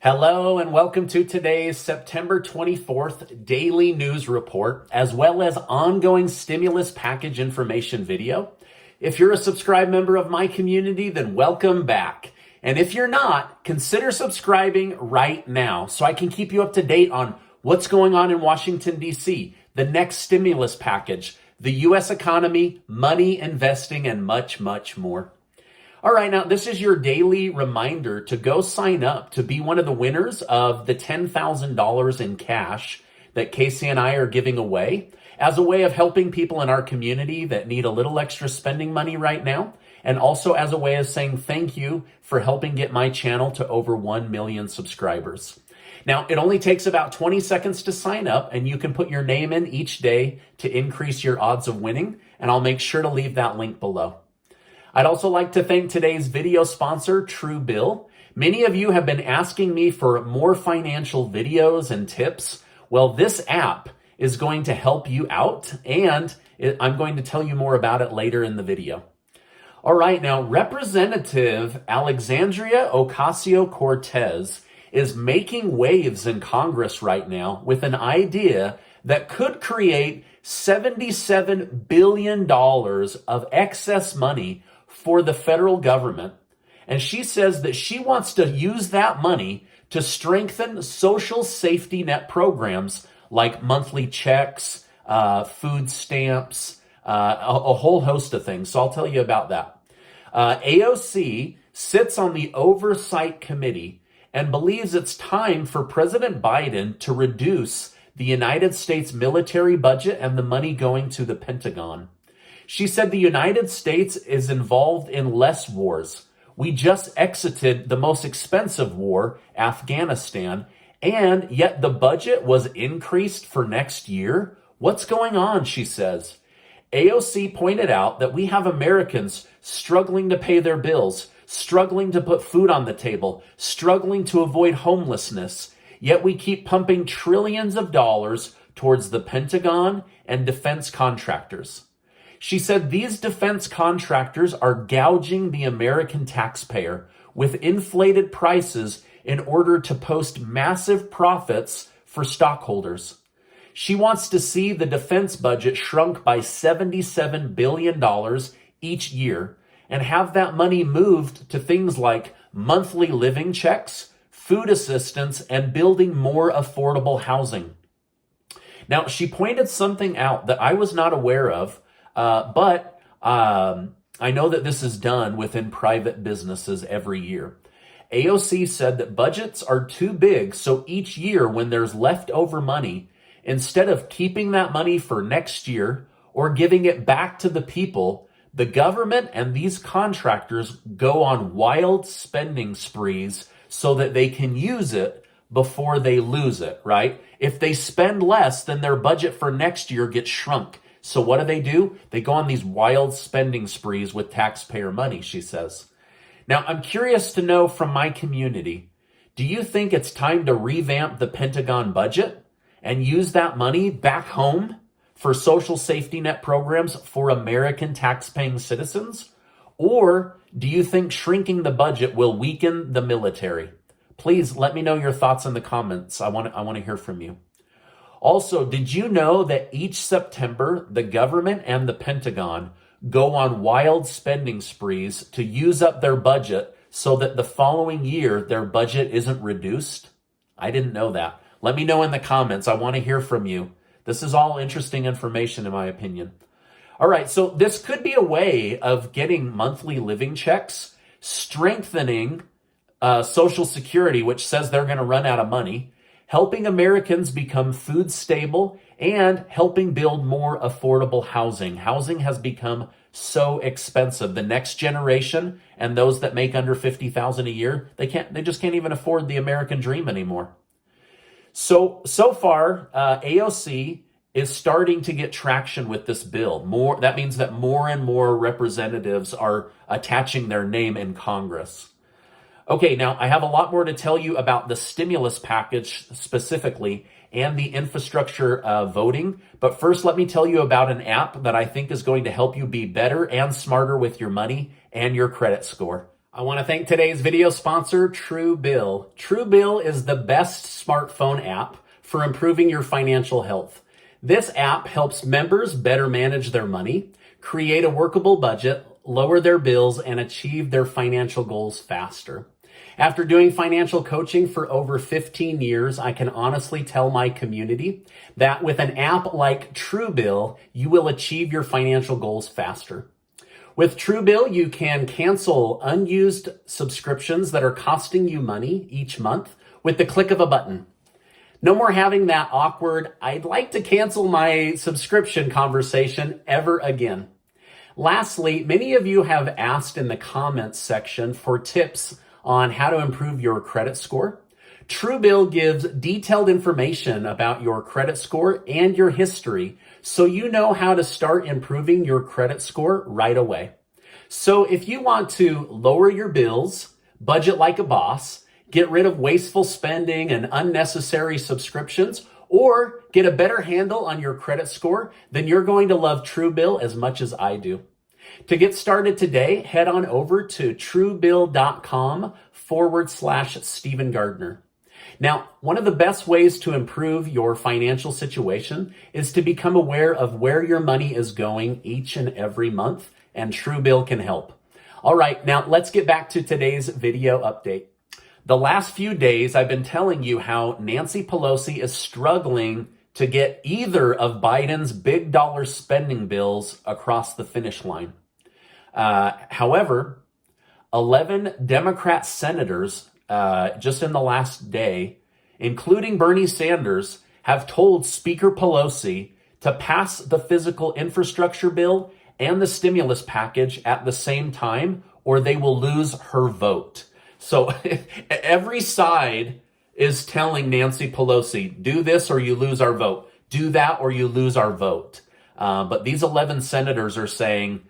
Hello and welcome to today's September 24th daily news report, as well as ongoing stimulus package information video. If you're a subscribed member of my community, then welcome back. And if you're not, consider subscribing right now so I can keep you up to date on what's going on in Washington, D.C., the next stimulus package, the U.S. economy, money, investing, and much, much more. All right, now this is your daily reminder to go sign up to be one of the winners of the $10,000 in cash that Casey and I are giving away as a way of helping people in our community that need a little extra spending money right now, and also as a way of saying thank you for helping get my channel to over 1 million subscribers. Now, it only takes about 20 seconds to sign up, and you can put your name in each day to increase your odds of winning, and I'll make sure to leave that link below. I'd also like to thank today's video sponsor, Truebill. Many of you have been asking me for more financial videos and tips. Well, this app is going to help you out, and I'm going to tell you more about it later in the video. All right, now Representative Alexandria Ocasio-Cortez is making waves in Congress right now with an idea that could create $77 billion of excess money for the federal government. And she says that she wants to use that money to strengthen social safety net programs like monthly checks, food stamps, a whole host of things. So I'll tell you about that. AOC sits on the Oversight Committee and believes it's time for President Biden to reduce the United States military budget and the money going to the Pentagon. She said the United States is involved in less wars. We just exited the most expensive war, Afghanistan, and yet the budget was increased for next year. What's going on, she says. AOC pointed out that we have Americans struggling to pay their bills, struggling to put food on the table, struggling to avoid homelessness, yet we keep pumping trillions of dollars towards the Pentagon and defense contractors. She said these defense contractors are gouging the American taxpayer with inflated prices in order to post massive profits for stockholders. She wants to see the defense budget shrunk by $77 billion each year and have that money moved to things like monthly living checks, food assistance, and building more affordable housing. Now, she pointed something out that I was not aware of, but I know that this is done within private businesses every year. AOC said that budgets are too big, so each year when there's leftover money, instead of keeping that money for next year or giving it back to the people, the government and these contractors go on wild spending sprees so that they can use it before they lose it, right? If they spend less, then their budget for next year gets shrunk. So what do? They go on these wild spending sprees with taxpayer money, she says. Now, I'm curious to know from my community, do you think it's time to revamp the Pentagon budget and use that money back home for social safety net programs for American taxpaying citizens? Or do you think shrinking the budget will weaken the military? Please let me know your thoughts in the comments. I want to hear from you. Also, did you know that each September, the government and the Pentagon go on wild spending sprees to use up their budget so that the following year their budget isn't reduced? I didn't know that. Let me know in the comments. I want to hear from you. This is all interesting information, in my opinion. All right, so this could be a way of getting monthly living checks, strengthening Social Security, which says they're going to run out of money, helping Americans become food stable, and helping build more affordable housing. Housing has become so expensive. The next generation and those that make under $50,000 a year, they just can't even afford the American dream anymore. So far, AOC is starting to get traction with this bill. That means that more and more representatives are attaching their name in Congress. Okay, now I have a lot more to tell you about the stimulus package specifically and the infrastructure voting. But first, let me tell you about an app that I think is going to help you be better and smarter with your money and your credit score. I want to thank today's video sponsor, Truebill. Truebill is the best smartphone app for improving your financial health. This app helps members better manage their money, create a workable budget, lower their bills, and achieve their financial goals faster. After doing financial coaching for over 15 years, I can honestly tell my community that with an app like Truebill, you will achieve your financial goals faster. With Truebill, you can cancel unused subscriptions that are costing you money each month with the click of a button. No more having that awkward, I'd like to cancel my subscription conversation ever again. Lastly, many of you have asked in the comments section for tips on how to improve your credit score. Truebill gives detailed information about your credit score and your history, so you know how to start improving your credit score right away. So if you want to lower your bills, budget like a boss, get rid of wasteful spending and unnecessary subscriptions, or get a better handle on your credit score, then you're going to love Truebill as much as I do. To get started today, head on over to truebill.com/Stephen Gardner. Now, one of the best ways to improve your financial situation is to become aware of where your money is going each and every month, and Truebill can help. All right, now let's get back to today's video update. The last few days, I've been telling you how Nancy Pelosi is struggling to get either of Biden's big dollar spending bills across the finish line. However, 11 Democrat senators just in the last day, including Bernie Sanders, have told Speaker Pelosi to pass the physical infrastructure bill and the stimulus package at the same time, or they will lose her vote. So every side is telling Nancy Pelosi, do this or you lose our vote. Do that or you lose our vote. But these 11 senators are saying,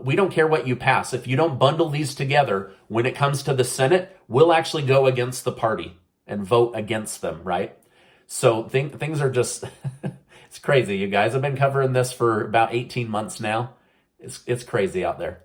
we don't care what you pass. If you don't bundle these together, when it comes to the Senate, we'll actually go against the party and vote against them, right? So things are just, it's crazy, you guys. I've been covering this for about 18 months now. It's crazy out there.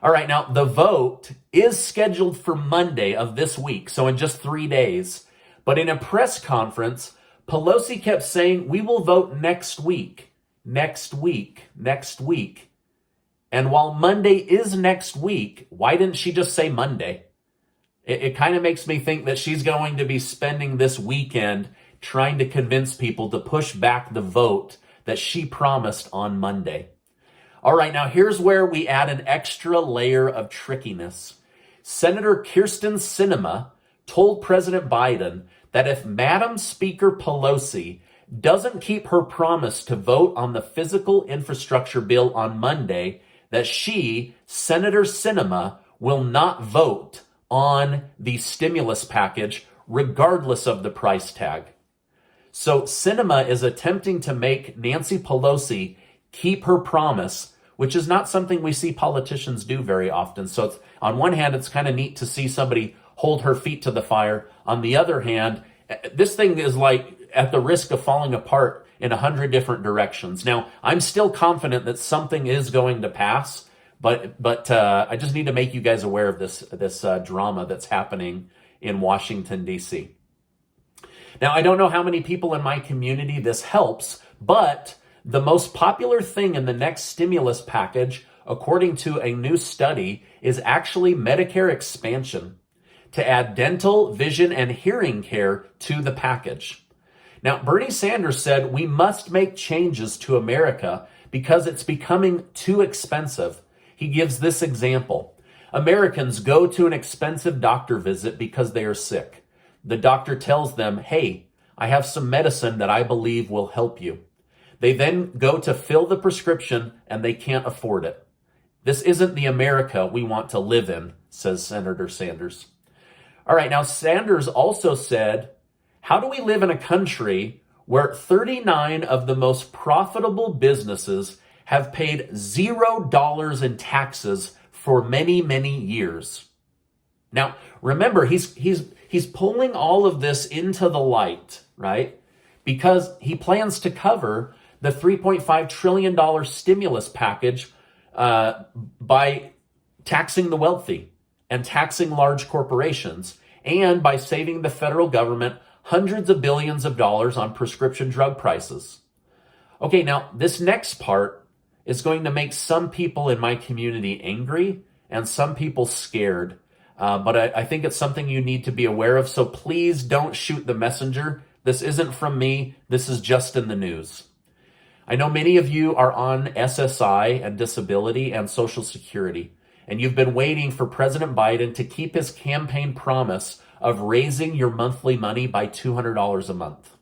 All right, now the vote is scheduled for Monday of this week, so in just 3 days. But in a press conference, Pelosi kept saying, we will vote next week, next week, next week. And while Monday is next week, why didn't she just say Monday? It kind of makes me think that she's going to be spending this weekend trying to convince people to push back the vote that she promised on Monday. All right, now here's where we add an extra layer of trickiness. Senator Kyrsten Sinema told President Biden that if Madam Speaker Pelosi doesn't keep her promise to vote on the physical infrastructure bill on Monday, that she, Senator Sinema, will not vote on the stimulus package regardless of the price tag. So Sinema is attempting to make Nancy Pelosi keep her promise, which is not something we see politicians do very often. So on one hand, it's kind of neat to see somebody hold her feet to the fire. On the other hand, this thing is like at the risk of falling apart in 100 different directions. Now, I'm still confident that something is going to pass, but I just need to make you guys aware of this drama that's happening in Washington, D.C. Now, I don't know how many people in my community this helps, but the most popular thing in the next stimulus package, according to a new study, is actually Medicare Expansion to add dental, vision, and hearing care to the package. Now, Bernie Sanders said we must make changes to America because it's becoming too expensive. He gives this example. Americans go to an expensive doctor visit because they are sick. The doctor tells them, hey, I have some medicine that I believe will help you. They then go to fill the prescription and they can't afford it. This isn't the America we want to live in, says Senator Sanders. All right, now Sanders also said, how do we live in a country where 39 of the most profitable businesses have paid $0 in taxes for many, many years? Now, remember, he's pulling all of this into the light, right? Because he plans to cover the $3.5 trillion stimulus package by taxing the wealthy and taxing large corporations, and by saving the federal government hundreds of billions of dollars on prescription drug prices. Okay, now this next part is going to make some people in my community angry and some people scared. But I think it's something you need to be aware of. So please don't shoot the messenger. This isn't from me. This is just in the news. I know many of you are on SSI and disability and Social Security, and you've been waiting for President Biden to keep his campaign promise of raising your monthly money by $200 a month.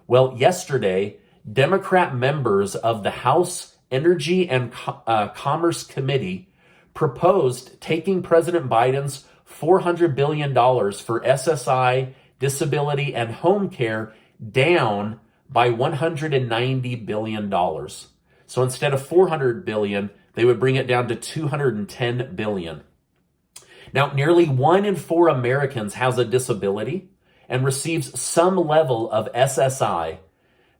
Well, yesterday, Democrat members of the House Energy and Commerce Committee proposed taking President Biden's $400 billion for SSI, disability, and home care down by $190 billion. So instead of $400 billion, they would bring it down to $210 billion. Now, nearly 1 in 4 Americans has a disability and receives some level of SSI.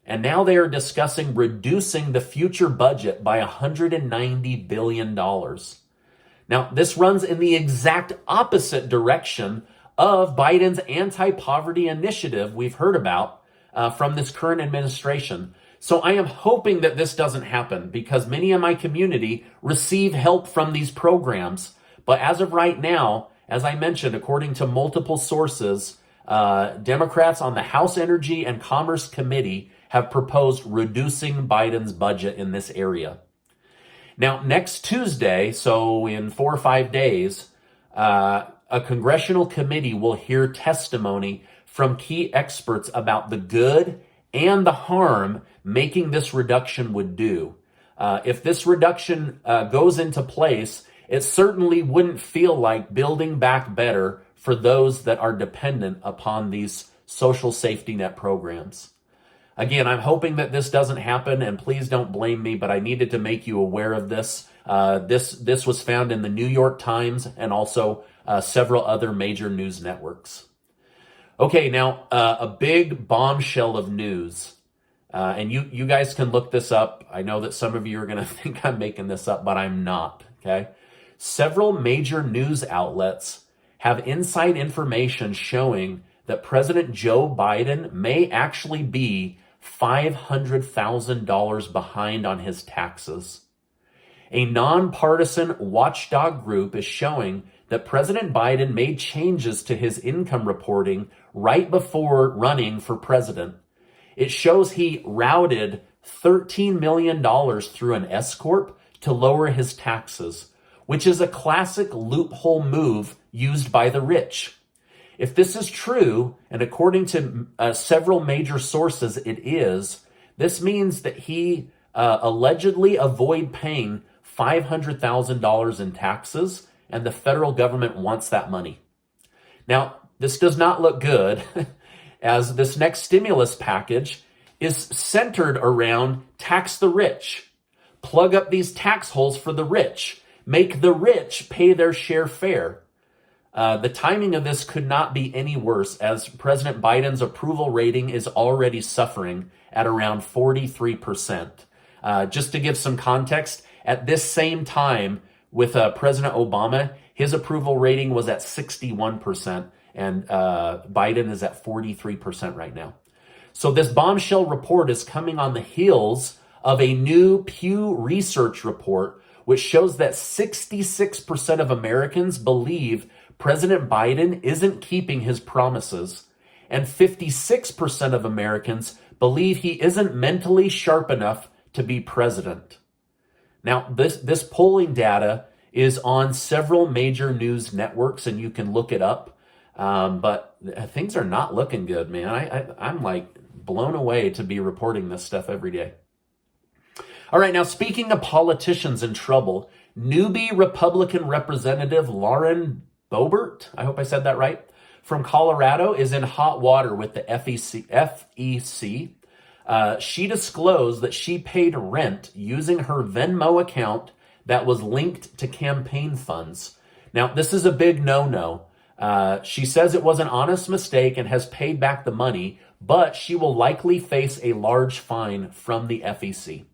And now they are discussing reducing the future budget by $190 billion. Now, this runs in the exact opposite direction of Biden's anti-poverty initiative we've heard about from this current administration. So I am hoping that this doesn't happen because many in my community receive help from these programs. But as of right now, as I mentioned, according to multiple sources, Democrats on the House Energy and Commerce Committee have proposed reducing Biden's budget in this area. Now, next Tuesday, so in 4 or 5 days, a congressional committee will hear testimony from key experts about the good and the harm making this reduction would do. If this reduction goes into place, it certainly wouldn't feel like building back better for those that are dependent upon these social safety net programs. Again, I'm hoping that this doesn't happen, and please don't blame me, but I needed to make you aware of this. This was found in the New York Times and also several other major news networks. Okay, now a big bombshell of news, and you guys can look this up. I know that some of you are going to think I'm making this up, but I'm not, okay? Several major news outlets have inside information showing that President Joe Biden may actually be $500,000 behind on his taxes. A nonpartisan watchdog group is showing that President Biden made changes to his income reporting right before running for president. It shows he routed $13 million through an S-corp to lower his taxes, which is a classic loophole move used by the rich. If this is true, and according to several major sources it is, this means that he allegedly avoided paying $500,000 in taxes, and the federal government wants that money. Now, this does not look good, as this next stimulus package is centered around tax the rich, plug up these tax holes for the rich, make the rich pay their share fair. The timing of this could not be any worse, as President Biden's approval rating is already suffering at around 43%. Just to give some context, at this same time with President Obama, his approval rating was at 61%, and Biden is at 43% right now. So this bombshell report is coming on the heels of a new Pew Research report, which shows that 66% of Americans believe President Biden isn't keeping his promises, and 56% of Americans believe he isn't mentally sharp enough to be president. Now, this polling data is on several major news networks, and you can look it up, but things are not looking good, man. I'm like blown away to be reporting this stuff every day. All right, now speaking of politicians in trouble, newbie Republican Representative Lauren Boebert, I hope I said that right, from Colorado is in hot water with the FEC. She disclosed that she paid rent using her Venmo account that was linked to campaign funds. Now, this is a big no-no. She says it was an honest mistake and has paid back the money, but she will likely face a large fine from the FEC.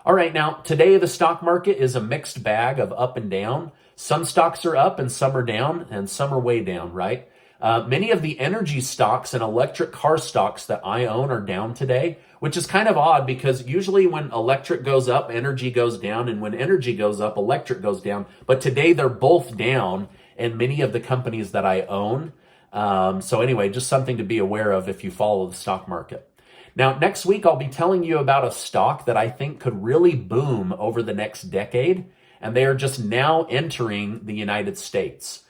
All right, now, today the stock market is a mixed bag of up and down, Some stocks are up and some are down and some are way down, right? Many of the energy stocks and electric car stocks that I own are down today, which is kind of odd because usually when electric goes up, energy goes down, and when energy goes up, electric goes down. But today they're both down in many of the companies that I own. So anyway, just something to be aware of if you follow the stock market. Now, next week, I'll be telling you about a stock that I think could really boom over the next decade, and they are just now entering the United States.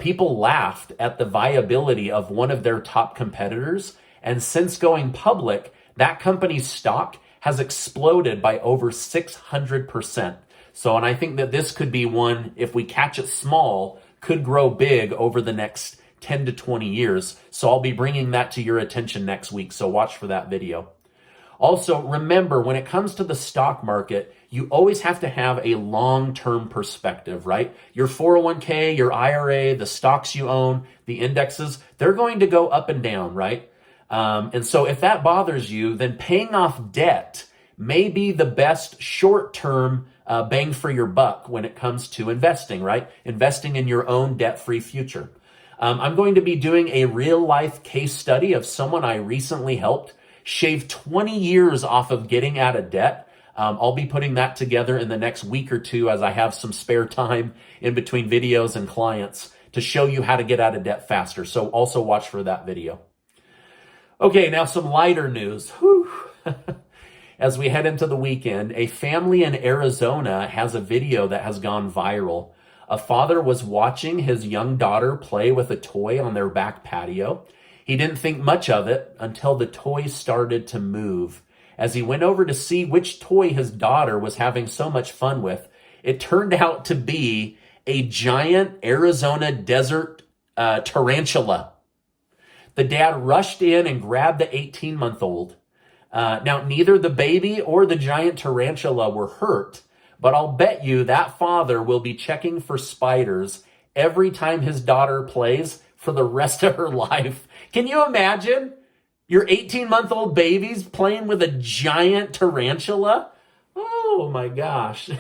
People laughed at the viability of one of their top competitors, and since going public, that company's stock has exploded by over 600%. So, and I think that this could be one, if we catch it small, could grow big over the next 10 to 20 years. So I'll be bringing that to your attention next week, so watch for that video. Also, remember, when it comes to the stock market, you always have to have a long-term perspective, right? Your 401k, your IRA, the stocks you own, the indexes, they're going to go up and down, right? And so if that bothers you, then paying off debt may be the best short-term bang for your buck when it comes to investing, right? Investing in your own debt-free future. I'm going to be doing a real-life case study of someone I recently helped shave 20 years off of getting out of debt. I'll be putting that together in the next week or two as I have some spare time in between videos and clients to show you how to get out of debt faster. So also watch for that video. Okay, now some lighter news. Whew. As we head into the weekend, a family in Arizona has a video that has gone viral. A father was watching his young daughter play with a toy on their back patio. He didn't think much of it until the toy started to move. As he went over to see which toy his daughter was having so much fun with, it turned out to be a giant Arizona desert tarantula. The dad rushed in and grabbed the 18-month-old. Now, neither the baby or the giant tarantula were hurt, but I'll bet you that father will be checking for spiders every time his daughter plays for the rest of her life. Can you imagine your 18-month-old baby's playing with a giant tarantula? Oh my gosh.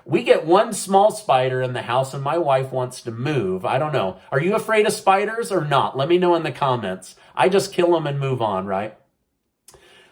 We get one small spider in the house and my wife wants to move. I don't know. Are you afraid of spiders or not? Let me know in the comments. I just kill them and move on, right?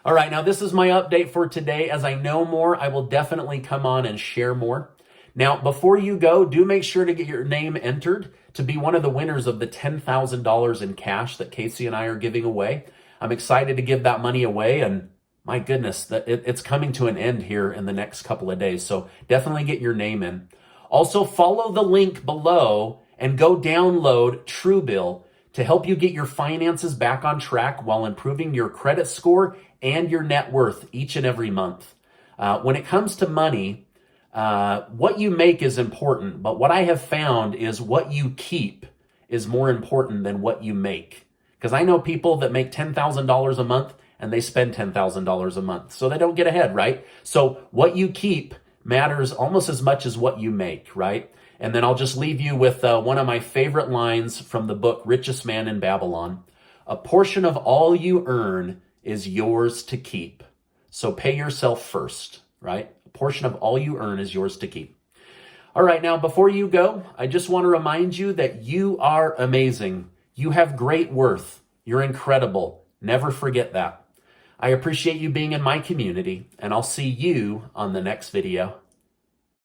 All right, now this is my update for today. As I know more, I will definitely come on and share more. Now, before you go, do make sure to get your name entered to be one of the winners of the $10,000 in cash that Casey and I are giving away. I'm excited to give that money away, and my goodness, it's coming to an end here in the next couple of days, so definitely get your name in. Also, follow the link below and go download Truebill to help you get your finances back on track while improving your credit score and your net worth each and every month. When it comes to money, what you make is important, but what I have found is what you keep is more important than what you make. Because I know people that make $10,000 a month and they spend $10,000 a month, so they don't get ahead, right? So what you keep matters almost as much as what you make, right? And then I'll just leave you with one of my favorite lines from the book, Richest Man in Babylon. A portion of all you earn is yours to keep. So pay yourself first, right? A portion of all you earn is yours to keep. All right, now before you go, I just want to remind you that you are amazing. You have great worth. You're incredible. Never forget that. I appreciate you being in my community, and I'll see you on the next video.